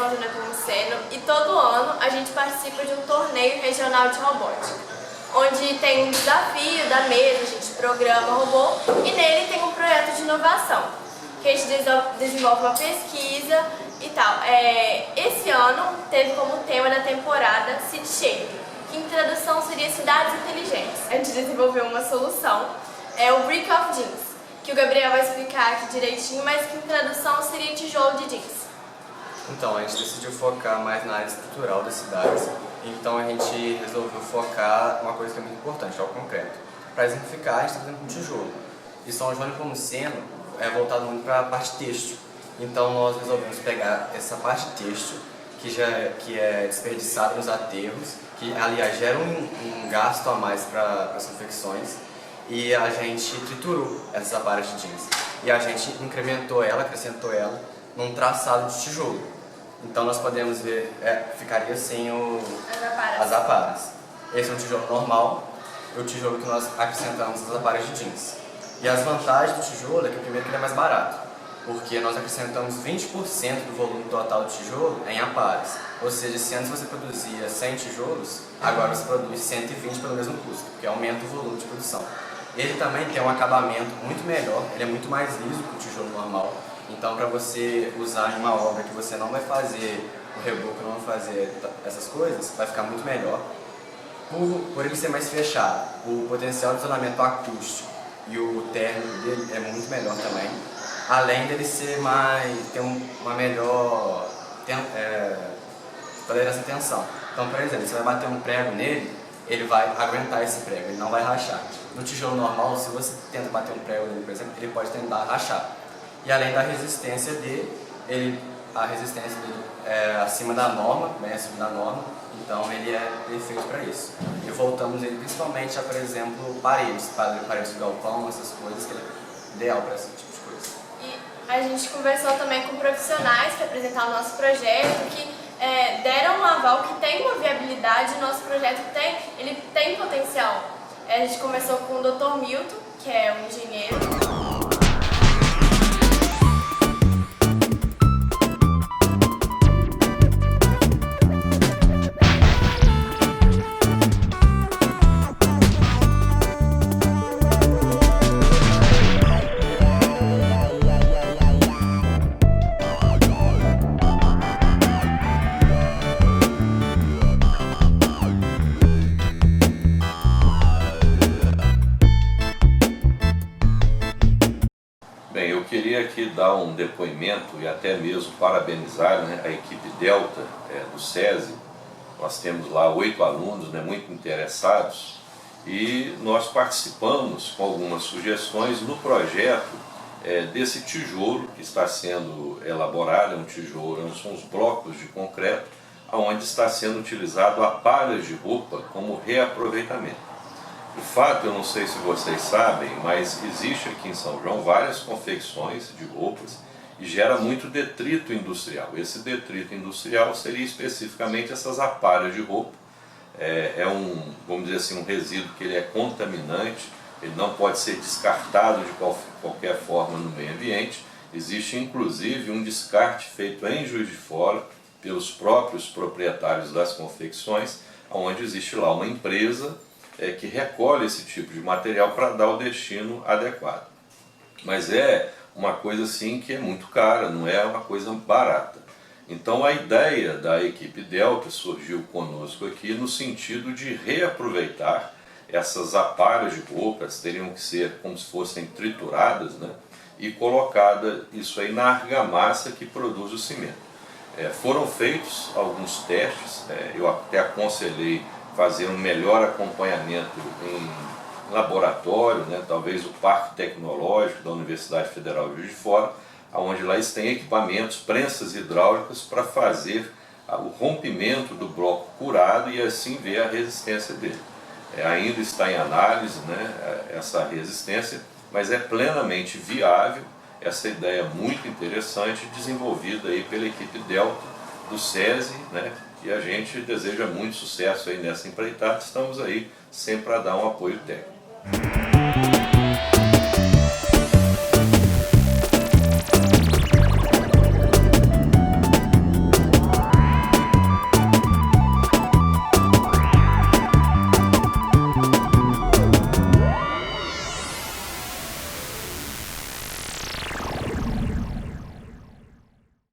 São João Nepomuceno e todo ano a gente participa de um torneio regional de robótica, onde tem um desafio da mesa, a gente programa robô e nele tem um projeto de inovação, que a gente desenvolve uma pesquisa e tal. Esse ano teve como tema da temporada City Shape, que em tradução seria cidades inteligentes. A gente desenvolveu uma solução, o Brick of Jeans, que o Gabriel vai explicar aqui direitinho, mas que em tradução seria tijolo de jeans. Então, a gente decidiu focar mais na área estrutural das cidades, então a gente resolveu focar uma coisa que é muito importante, é o concreto. Para exemplificar, a gente está fazendo com tijolo. E São João Nepomuceno é voltado muito para a parte têxtil. Então nós resolvemos pegar essa parte têxtil, que é desperdiçada nos aterros, que aliás gera um gasto a mais para as confecções, e a gente triturou essas aparas de jeans. E a gente incrementou ela, acrescentou ela, num traçado de tijolo. Então nós podemos ver, ficaria sem as aparas. Esse é um tijolo normal, e o tijolo que nós acrescentamos nas aparas de jeans. E as vantagens do tijolo é que, primeiro, que ele é mais barato, porque nós acrescentamos 20% do volume total do tijolo em aparas. Ou seja, se antes você produzia 100 tijolos, agora você produz 120 pelo mesmo custo, porque aumenta o volume de produção. Ele também tem um acabamento muito melhor, ele é muito mais liso que o tijolo normal. Então, para você usar em uma obra que você não vai fazer o reboco, não vai fazer essas coisas, vai ficar muito melhor. Por ele ser mais fechado, o potencial de isolamento acústico e o térmico dele é muito melhor também. Além dele ser ter uma melhor tolerância à tensão. Então, por exemplo, você vai bater um prego nele, ele vai aguentar esse prego, ele não vai rachar. No tijolo normal, se você tenta bater um prego nele, por exemplo, ele pode tentar rachar. E além da resistência dele, a resistência dele é acima da norma, bem acima da norma, então ele é perfeito para isso. E voltamos ele principalmente a, por exemplo, paredes de galpão, essas coisas, que é ideal para esse tipo de coisa. E a gente conversou também com profissionais que apresentaram o nosso projeto, que deram um aval que tem uma viabilidade, o nosso projeto ele tem potencial. A gente começou com o Dr. Milton, que é um engenheiro. Bem, eu queria aqui dar um depoimento e até mesmo parabenizar, a equipe Delta do SESI. Nós temos lá 8 alunos, muito interessados, e nós participamos com algumas sugestões no projeto desse tijolo que está sendo elaborado. É um tijolo, são os blocos de concreto, onde está sendo utilizado aparas de roupa como reaproveitamento. De fato, eu não sei se vocês sabem, mas existe aqui em São João várias confecções de roupas e gera muito detrito industrial. Esse detrito industrial seria especificamente essas aparas de roupa. Vamos dizer assim, um resíduo que ele é contaminante, ele não pode ser descartado de qualquer forma no meio ambiente. Existe inclusive um descarte feito em Juiz de Fora pelos próprios proprietários das confecções, onde existe lá uma empresa que recolhe esse tipo de material para dar o destino adequado. Mas é uma coisa assim que é muito cara, não é uma coisa barata. Então a ideia da equipe Delta surgiu conosco aqui no sentido de reaproveitar essas aparas de roupas, teriam que ser como se fossem trituradas, e colocada isso aí na argamassa que produz o cimento. Foram feitos alguns testes, eu até aconselhei fazer um melhor acompanhamento em laboratório, talvez o Parque Tecnológico da Universidade Federal de Juiz de Fora, onde lá eles têm equipamentos, prensas hidráulicas para fazer o rompimento do bloco curado e assim ver a resistência dele. Ainda está em análise, essa resistência, mas é plenamente viável essa ideia muito interessante desenvolvida aí pela equipe Delta do SESI, e a gente deseja muito sucesso aí nessa empreitada. Estamos aí sempre para dar um apoio técnico.